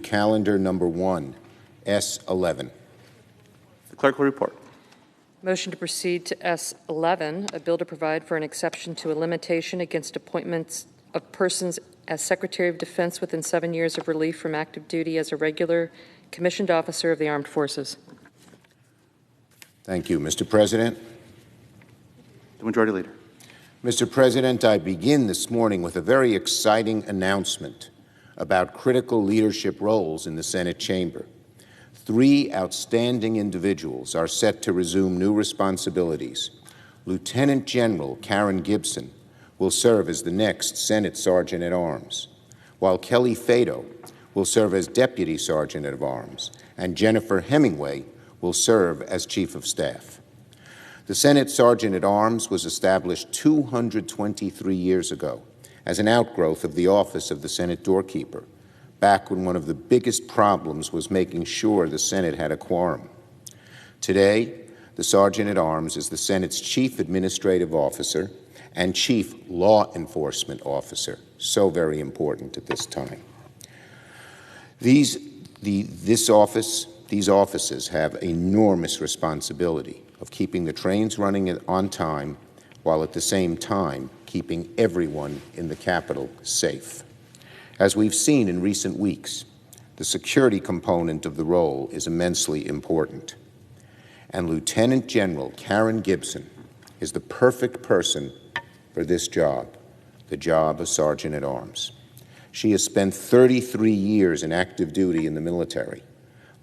calendar number 1, S11. The clerk will report. Motion to proceed to S11, a bill to provide for an exception to a limitation against appointments of persons as Secretary of Defense within 7 years of relief from active duty as a regular commissioned officer of the Armed Forces. Thank you, Mr. President. The Majority Leader. Mr. President, I begin this morning with a very exciting announcement about critical leadership roles in the Senate chamber. 3 outstanding individuals are set to resume new responsibilities. Lieutenant General Karen Gibson will serve as the next Senate Sergeant at Arms, while Kelly Fado will serve as Deputy Sergeant at Arms, and Jennifer Hemingway will serve as Chief of Staff. The Senate Sergeant at Arms was established 223 years ago as an outgrowth of the office of the Senate doorkeeper, back when one of the biggest problems was making sure the Senate had a quorum. Today, the Sergeant at Arms is the Senate's Chief Administrative Officer and Chief Law Enforcement Officer, so very important at this time. These offices have enormous responsibility of keeping the trains running on time, while at the same time keeping everyone in the Capitol safe. As we've seen in recent weeks, the security component of the role is immensely important. And Lieutenant General Karen Gibson is the perfect person for this job, the job of Sergeant at Arms. She has spent 33 years in active duty in the military,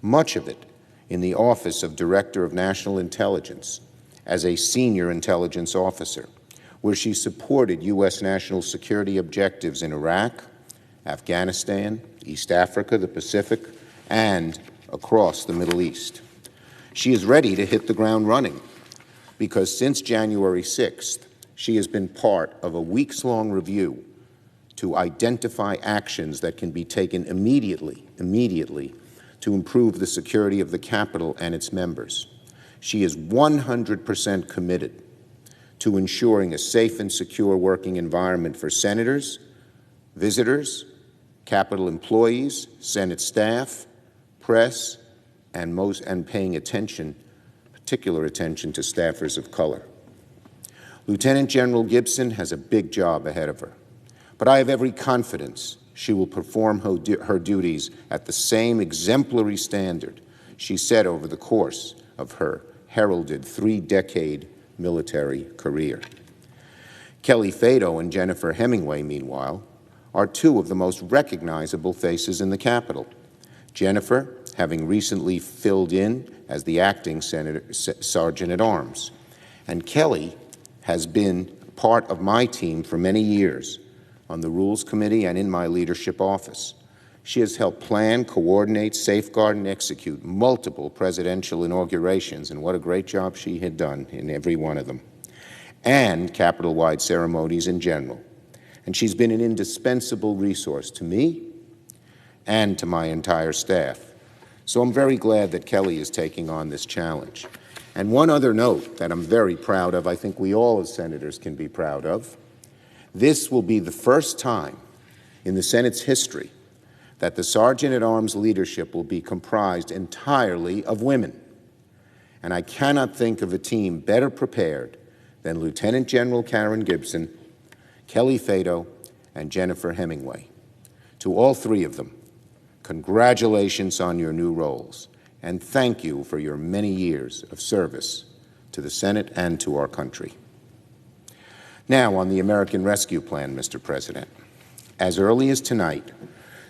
much of it in the Office of Director of National Intelligence as a senior intelligence officer, where she supported U.S. national security objectives in Iraq, Afghanistan, East Africa, the Pacific, and across the Middle East. She is ready to hit the ground running because since January 6th, she has been part of a weeks-long review to identify actions that can be taken immediately to improve the security of the Capitol and its members. She is 100% committed to ensuring a safe and secure working environment for senators, visitors, Capitol employees, Senate staff, press, and paying particular attention to staffers of color. Lieutenant General Gibson has a big job ahead of her, but I have every confidence she will perform her duties at the same exemplary standard she set over the course of her heralded 3-decade military career. Kelly Fado and Jennifer Hemingway, meanwhile, are 2 of the most recognizable faces in the Capitol. Jennifer, having recently filled in as the acting Sergeant at Arms, and Kelly has been part of my team for many years on the Rules Committee and in my leadership office. She has helped plan, coordinate, safeguard, and execute multiple presidential inaugurations, and what a great job she had done in every one of them, and Capitol-wide ceremonies in general. And she's been an indispensable resource to me and to my entire staff. So I'm very glad that Kelly is taking on this challenge. And one other note that I'm very proud of, I think we all as senators can be proud of, this will be the first time in the Senate's history that the Sergeant at Arms leadership will be comprised entirely of women. And I cannot think of a team better prepared than Lieutenant General Karen Gibson, Kelly Fado, and Jennifer Hemingway. To all 3 of them, congratulations on your new roles, and thank you for your many years of service to the Senate and to our country. Now, on the American Rescue Plan, Mr. President. As early as tonight,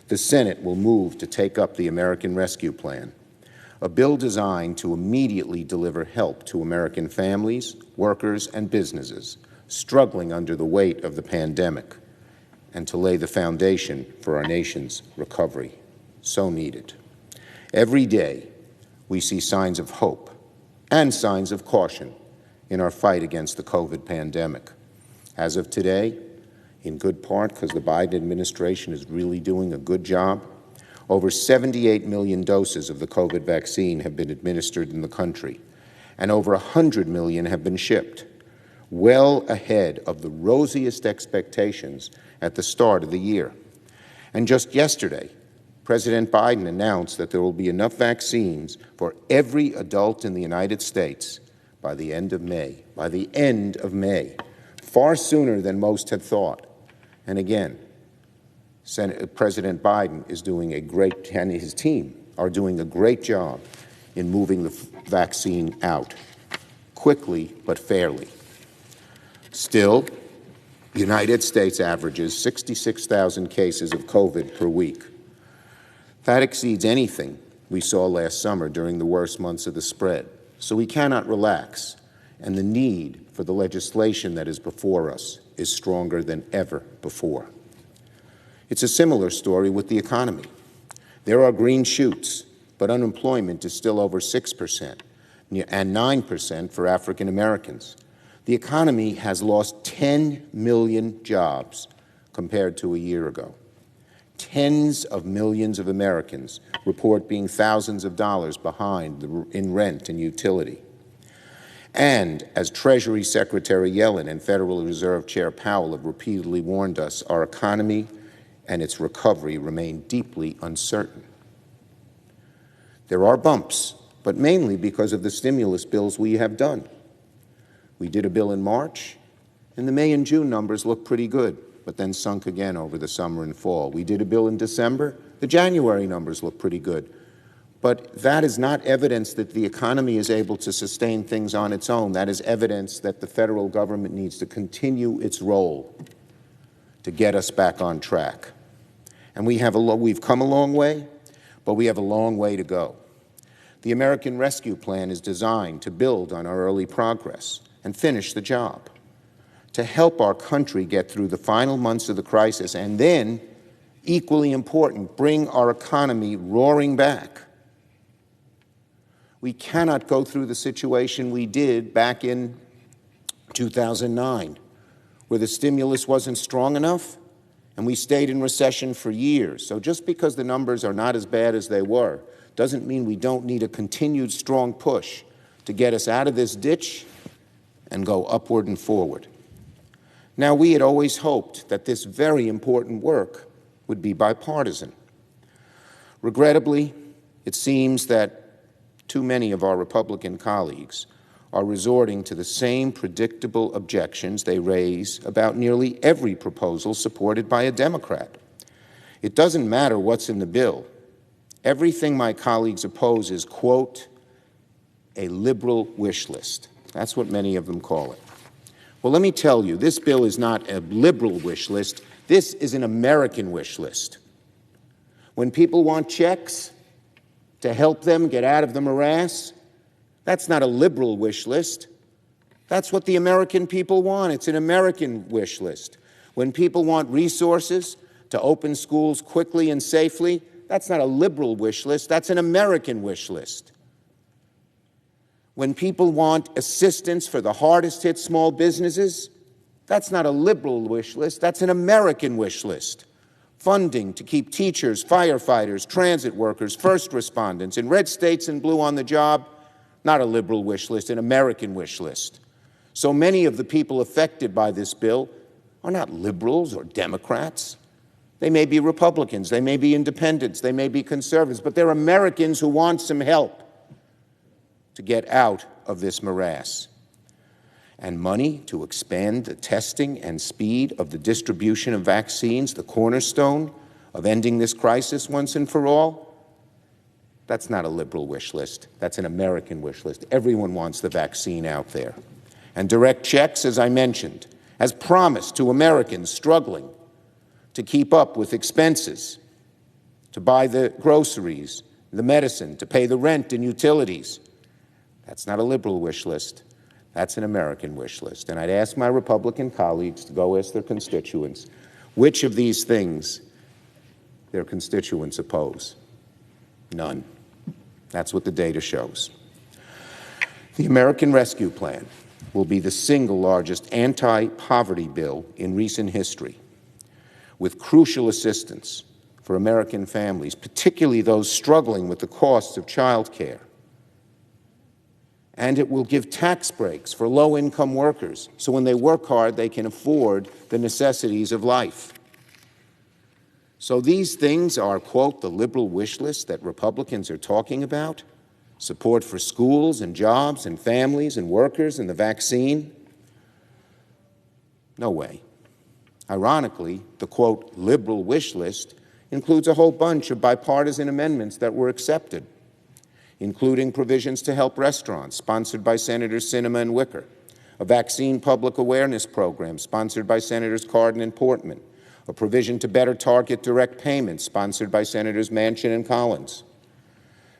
the Senate will move to take up the American Rescue Plan, a bill designed to immediately deliver help to American families, workers, and businesses struggling under the weight of the pandemic, and to lay the foundation for our nation's recovery, so needed. Every day, we see signs of hope and signs of caution in our fight against the COVID pandemic. As of today, in good part because the Biden administration is really doing a good job, over 78 million doses of the COVID vaccine have been administered in the country, and over 100 million have been shipped, well ahead of the rosiest expectations at the start of the year. And just yesterday, President Biden announced that there will be enough vaccines for every adult in the United States by the end of May. By the end of May, far sooner than most had thought. And again, President Biden is doing a great, and his team are doing a great job in moving the vaccine out quickly but fairly. Still, the United States averages 66,000 cases of COVID per week. That exceeds anything we saw last summer during the worst months of the spread. So we cannot relax, and the need for the legislation that is before us is stronger than ever before. It's a similar story with the economy. There are green shoots, but unemployment is still over 6% and 9% for African Americans. The economy has lost 10 million jobs compared to a year ago. Tens of millions of Americans report being thousands of dollars behind in rent and utility. And as Treasury Secretary Yellen and Federal Reserve Chair Powell have repeatedly warned us, our economy and its recovery remain deeply uncertain. There are bumps, but mainly because of the stimulus bills we have done. We did a bill in March, and the May and June numbers look pretty good, but then sunk again over the summer and fall. We did a bill in December. The January numbers look pretty good. But that is not evidence that the economy is able to sustain things on its own. That is evidence that the federal government needs to continue its role to get us back on track. And we've come a long way, but we have a long way to go. The American Rescue Plan is designed to build on our early progress and finish the job, to help our country get through the final months of the crisis and then, equally important, bring our economy roaring back. We cannot go through the situation we did back in 2009, where the stimulus wasn't strong enough and we stayed in recession for years. So just because the numbers are not as bad as they were doesn't mean we don't need a continued strong push to get us out of this ditch and go upward and forward. Now, we had always hoped that this very important work would be bipartisan. Regrettably, it seems that too many of our Republican colleagues are resorting to the same predictable objections they raise about nearly every proposal supported by a Democrat. It doesn't matter what's in the bill. Everything my colleagues oppose is, quote, a liberal wish list. That's what many of them call it. Well, let me tell you, this bill is not a liberal wish list. This is an American wish list. When people want checks to help them get out of the morass, that's not a liberal wish list. That's what the American people want. It's an American wish list. When people want resources to open schools quickly and safely, that's not a liberal wish list. That's an American wish list. When people want assistance for the hardest hit small businesses, that's not a liberal wish list. That's an American wish list. Funding to keep teachers, firefighters, transit workers, first responders in red states and blue on the job, not a liberal wish list, an American wish list. So many of the people affected by this bill are not liberals or Democrats. They may be Republicans, they may be independents, they may be conservatives, but they're Americans who want some help to get out of this morass. And money to expand the testing and speed of the distribution of vaccines, the cornerstone of ending this crisis once and for all, that's not a liberal wish list. That's an American wish list. Everyone wants the vaccine out there. And direct checks, as I mentioned, as promised to Americans struggling to keep up with expenses, to buy the groceries, the medicine, to pay the rent and utilities. That's not a liberal wish list. That's an American wish list. And I'd ask my Republican colleagues to go ask their constituents which of these things their constituents oppose. None. That's what the data shows. The American Rescue Plan will be the single largest anti-poverty bill in recent history, with crucial assistance for American families, particularly those struggling with the costs of child care. And it will give tax breaks for low-income workers, so when they work hard, they can afford the necessities of life. So these things are, quote, the liberal wish list that Republicans are talking about? Support for schools and jobs and families and workers and the vaccine? No way. Ironically, the, quote, liberal wish list includes a whole bunch of bipartisan amendments that were accepted, including provisions to help restaurants, sponsored by Senators Sinema and Wicker, a vaccine public awareness program sponsored by Senators Cardin and Portman, a provision to better target direct payments sponsored by Senators Manchin and Collins.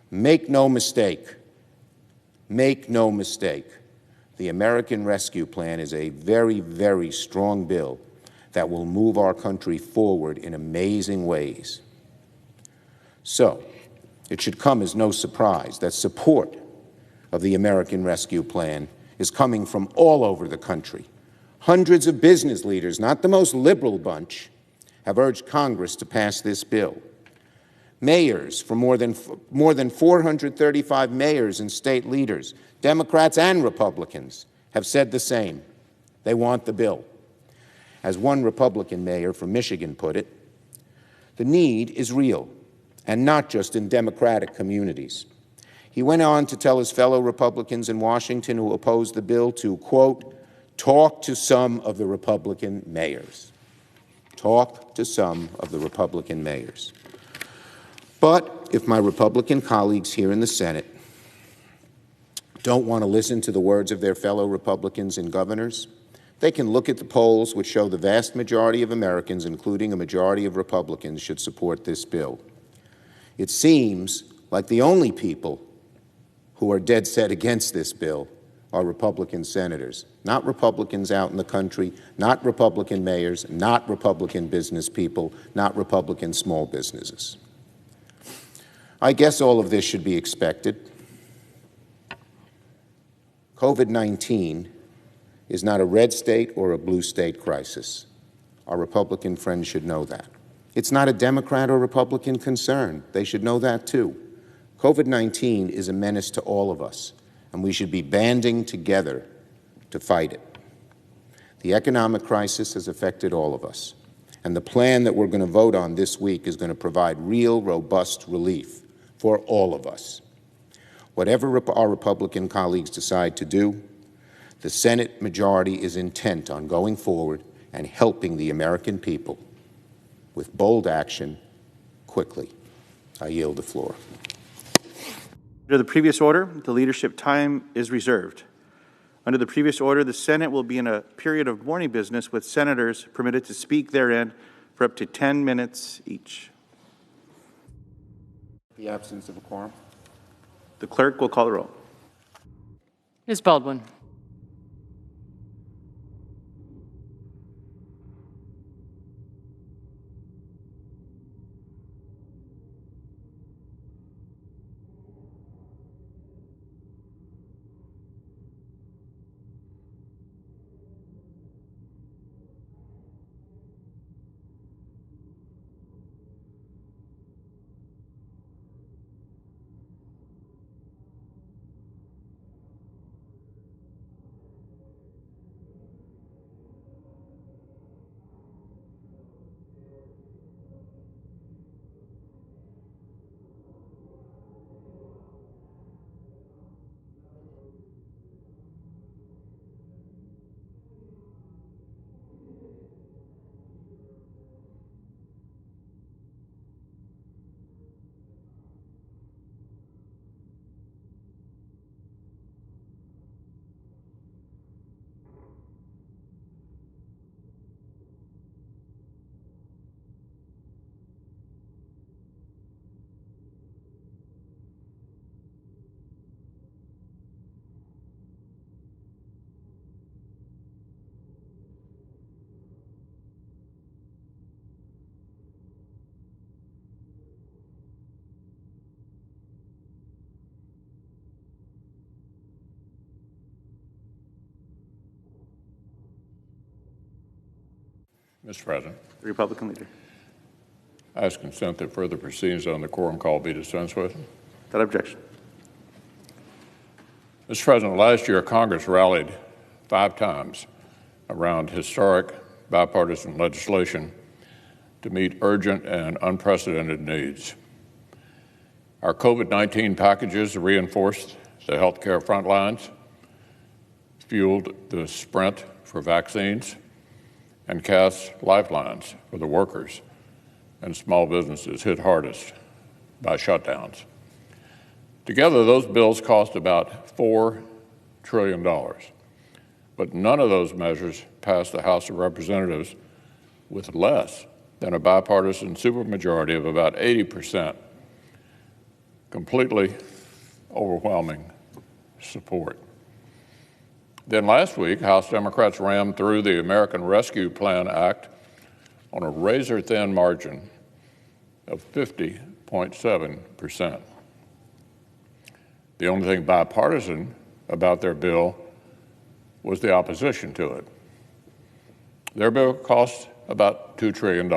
Make no mistake, the American Rescue Plan is a very, very strong bill that will move our country forward in amazing ways. So, it should come as no surprise that support of the American Rescue Plan is coming from all over the country. Hundreds of business leaders, not the most liberal bunch, have urged Congress to pass this bill. Mayors from more than 435 mayors and state leaders, Democrats and Republicans, have said the same. They want the bill. As one Republican mayor from Michigan put it, the need is real, and not just in Democratic communities. He went on to tell his fellow Republicans in Washington who opposed the bill to, quote, talk to some of the Republican mayors. Talk to some of the Republican mayors. But if my Republican colleagues here in the Senate don't want to listen to the words of their fellow Republicans and governors, they can look at the polls which show the vast majority of Americans, including a majority of Republicans, should support this bill. It seems like the only people who are dead set against this bill are Republican senators, not Republicans out in the country, not Republican mayors, not Republican business people, not Republican small businesses. I guess all of this should be expected. COVID-19 is not a red state or a blue state crisis. Our Republican friends should know that. It's not a Democrat or Republican concern. They should know that too. COVID-19 is a menace to all of us, and we should be banding together to fight it. The economic crisis has affected all of us, and the plan that we're going to vote on this week is going to provide real, robust relief for all of us. Whatever our Republican colleagues decide to do, the Senate majority is intent on going forward and helping the American people with bold action quickly. I yield the floor. Under the previous order, the leadership time is reserved. Under the previous order, the Senate will be in a period of morning business with senators permitted to speak therein for up to 10 minutes each. The absence of a quorum. The clerk will call the roll. Ms. Baldwin. Mr. President, The Republican leader. I ask consent that further proceedings on the quorum call be dispensed with. Without objection. Mr. President, last year Congress rallied 5 times around historic bipartisan legislation to meet urgent and unprecedented needs. Our COVID-19 packages reinforced the healthcare front lines, fueled the sprint for vaccines, and cast lifelines for the workers and small businesses hit hardest by shutdowns. Together, those bills cost about $4 trillion, but none of those measures passed the House of Representatives with less than a bipartisan supermajority of about 80%, completely overwhelming support. Then last week, House Democrats rammed through the American Rescue Plan Act on a razor-thin margin of 50.7%. The only thing bipartisan about their bill was the opposition to it. Their bill cost about $2 trillion.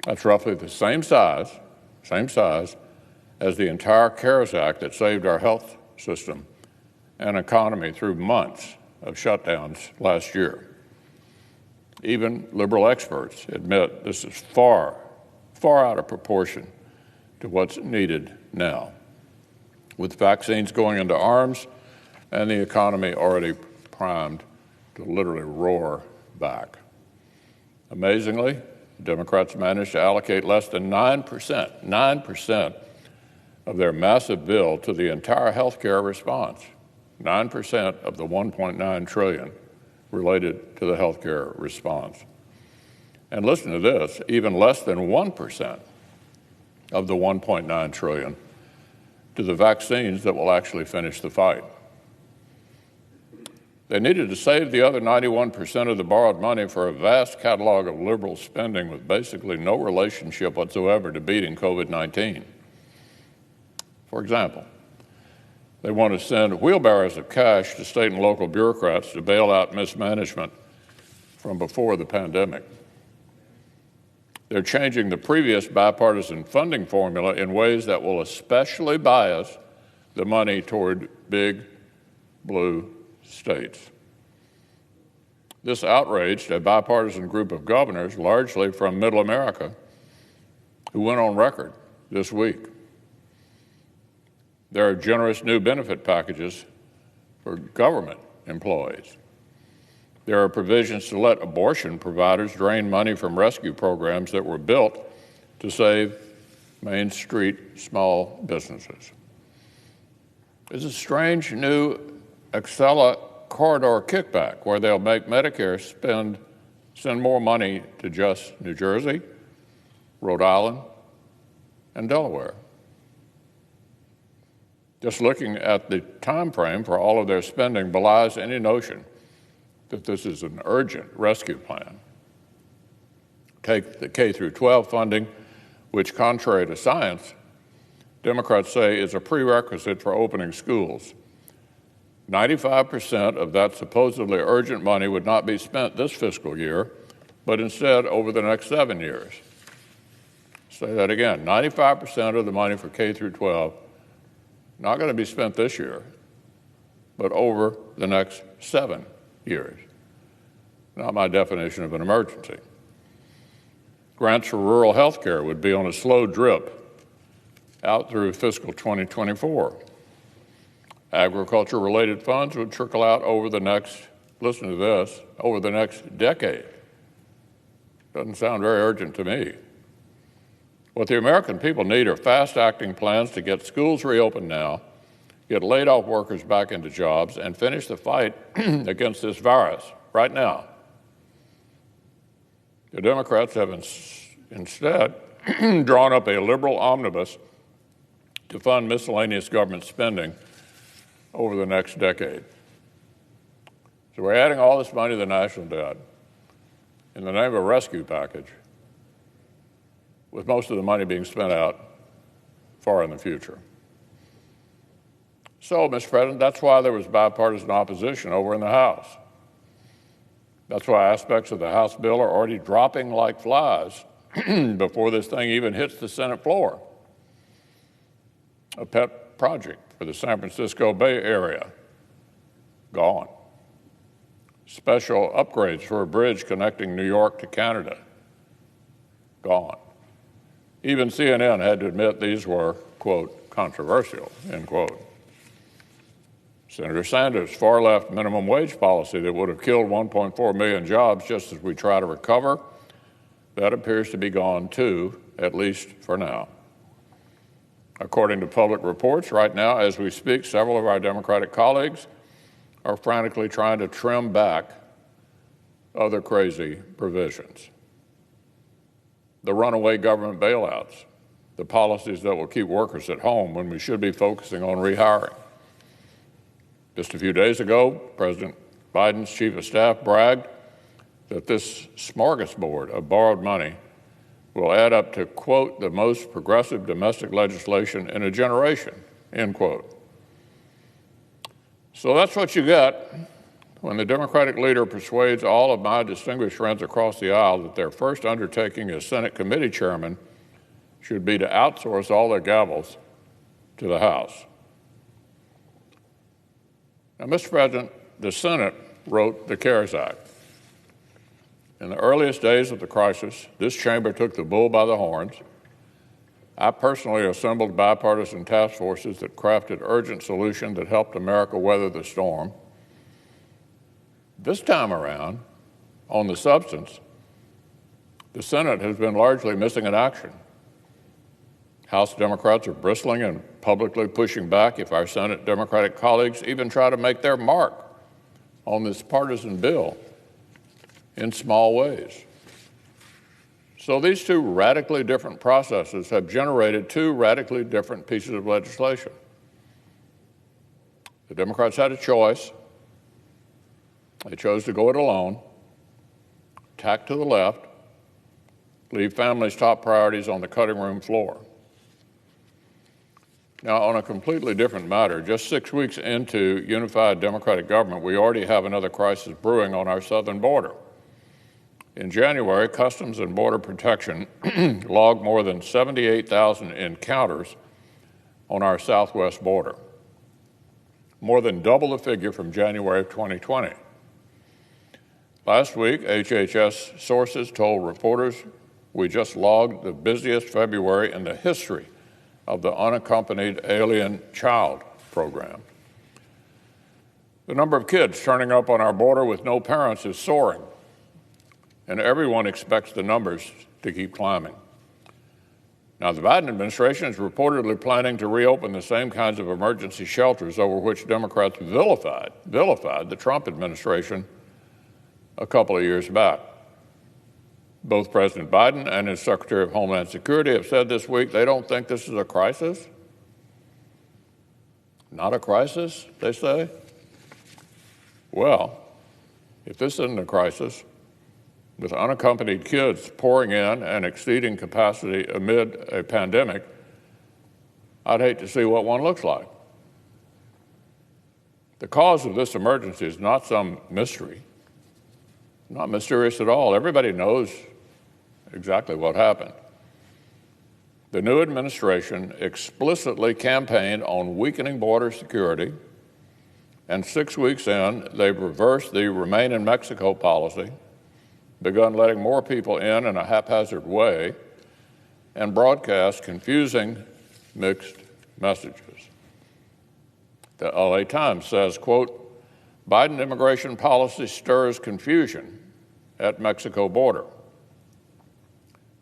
That's roughly the same size as the entire CARES Act that saved our health system and economy through months of shutdowns last year. Even liberal experts admit this is far out of proportion to what's needed now, with vaccines going into arms and the economy already primed to literally roar back. Amazingly, Democrats managed to allocate less than 9% of their massive bill to the entire health care response, 9% of the $1.9 trillion related to the health care response. And listen to this, even less than 1% of the $1.9 trillion to the vaccines that will actually finish the fight. They needed to save the other 91% of the borrowed money for a vast catalog of liberal spending with basically no relationship whatsoever to beating COVID-19. For example, they want to send wheelbarrows of cash to state and local bureaucrats to bail out mismanagement from before the pandemic. They're changing the previous bipartisan funding formula in ways that will especially bias the money toward big blue states. This outraged a bipartisan group of governors, largely from Middle America, who went on record this week. There are generous new benefit packages for government employees. There are provisions to let abortion providers drain money from rescue programs that were built to save Main Street small businesses. There's a strange new Excella corridor kickback where they'll make Medicare send more money to just New Jersey, Rhode Island, and Delaware. Just looking at the time frame for all of their spending belies any notion that this is an urgent rescue plan. Take the K through 12 funding, which, contrary to science, Democrats say is a prerequisite for opening schools. 95% of that supposedly urgent money would not be spent this fiscal year, but instead over the next 7 years. Say that again, 95% of the money for K through 12 not going to be spent this year, but over the next 7 years. Not my definition of an emergency. Grants for rural health care would be on a slow drip out through fiscal 2024. Agriculture-related funds would trickle out over the next, listen to this, over the next decade. Doesn't sound very urgent to me. What the American people need are fast-acting plans to get schools reopened now, get laid-off workers back into jobs, and finish the fight against this virus right now. The Democrats have instead drawn up a liberal omnibus to fund miscellaneous government spending over the next decade. So we're adding all this money to the national debt in the name of a rescue package, with most of the money being spent out far in the future. So, Mr. President, that's why there was bipartisan opposition over in the House. That's why aspects of the House bill are already dropping like flies before this thing even hits the Senate floor. A pet project for the San Francisco Bay Area, gone. Special upgrades for a bridge connecting New York to Canada, gone. Even CNN had to admit these were, quote, controversial, end quote. Senator Sanders' far-left minimum wage policy that would have killed 1.4 million jobs just as we try to recover, that appears to be gone too, at least for now. According to public reports, right now, as we speak, several of our Democratic colleagues are frantically trying to trim back other crazy provisions. The runaway government bailouts, the policies that will keep workers at home when we should be focusing on rehiring. Just a few days ago, President Biden's chief of staff bragged that this smorgasbord of borrowed money will add up to, quote, the most progressive domestic legislation in a generation, end quote. So that's what you get when the Democratic leader persuades all of my distinguished friends across the aisle that their first undertaking as Senate committee chairman should be to outsource all their gavels to the House. Now, Mr. President, the Senate wrote the CARES Act. In the earliest days of the crisis, this chamber took the bull by the horns. I personally assembled bipartisan task forces that crafted urgent solutions that helped America weather the storm. This time around, on the substance, the Senate has been largely missing in action. House Democrats are bristling and publicly pushing back if our Senate Democratic colleagues even try to make their mark on this partisan bill in small ways. So these two radically different processes have generated two radically different pieces of legislation. The Democrats had a choice. They chose to go it alone, tack to the left, leave families' top priorities on the cutting room floor. Now, on a completely different matter, just 6 weeks into unified Democratic government, we already have another crisis brewing on our southern border. In January, Customs and Border Protection logged more than 78,000 encounters on our southwest border, more than double the figure from January of 2020. Last week, HHS sources told reporters we just logged the busiest February in the history of the Unaccompanied Alien Child Program. The number of kids turning up on our border with no parents is soaring, and everyone expects the numbers to keep climbing. Now, the Biden administration is reportedly planning to reopen the same kinds of emergency shelters over which Democrats vilified the Trump administration a couple of years back. Both President Biden and his Secretary of Homeland Security have said this week they don't think this is a crisis. Not a crisis, they say? Well, if this isn't a crisis, with unaccompanied kids pouring in and exceeding capacity amid a pandemic, I'd hate to see what one looks like. The cause of this emergency is not some mystery, not mysterious at all. Everybody knows exactly what happened. The new administration explicitly campaigned on weakening border security, and 6 weeks in, they've reversed the Remain in Mexico policy, begun letting more people in a haphazard way, and broadcast confusing, mixed messages. The LA Times says, quote, Biden immigration policy stirs confusion at Mexico border.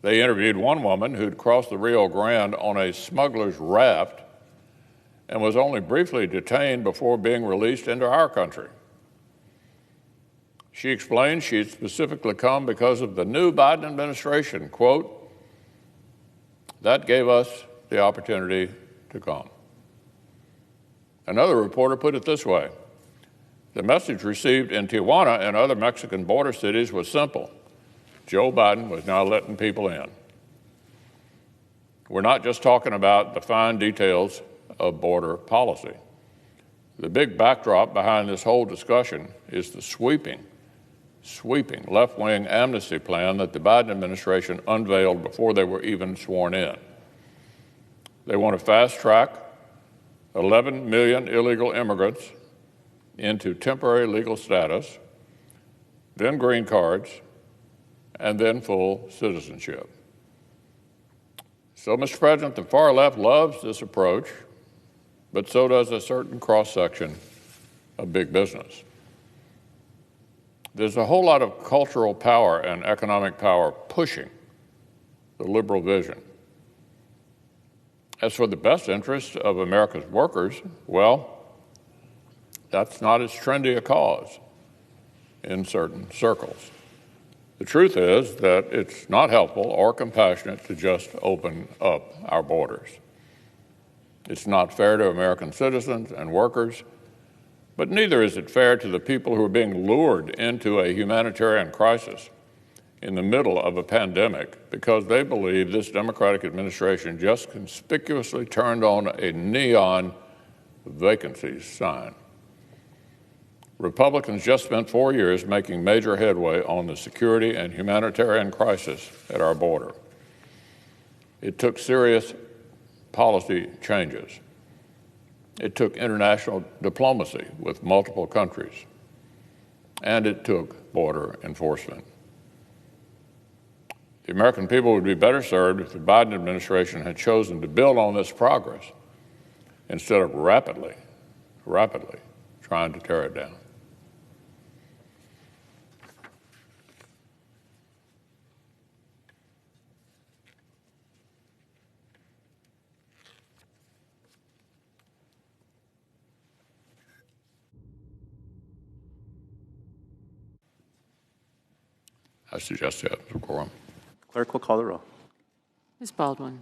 They interviewed one woman who'd crossed the Rio Grande on a smuggler's raft and was only briefly detained before being released into our country. She explained she'd specifically come because of the new Biden administration, quote, that gave us the opportunity to come. Another reporter put it this way: the message received in Tijuana and other Mexican border cities was simple. Joe Biden was now letting people in. We're not just talking about the fine details of border policy. The big backdrop behind this whole discussion is the sweeping left-wing amnesty plan that the Biden administration unveiled before they were even sworn in. They want to fast-track 11 million illegal immigrants into temporary legal status, then green cards, and then full citizenship. So, Mr. President, the far left loves this approach, but so does a certain cross-section of big business. There's a whole lot of cultural power and economic power pushing the liberal vision. As for the best interest of America's workers, well, that's not as trendy a cause in certain circles. The truth is that it's not helpful or compassionate to just open up our borders. It's not fair to American citizens and workers, but neither is it fair to the people who are being lured into a humanitarian crisis in the middle of a pandemic because they believe this Democratic administration just conspicuously turned on a neon vacancies sign. Republicans just spent 4 years making major headway on the security and humanitarian crisis at our border. It took serious policy changes. It took international diplomacy with multiple countries, and it took border enforcement. The American people would be better served if the Biden administration had chosen to build on this progress instead of rapidly trying to tear it down. I suggest that, Mr. Quorum. Clerk will call the roll. Ms. Baldwin.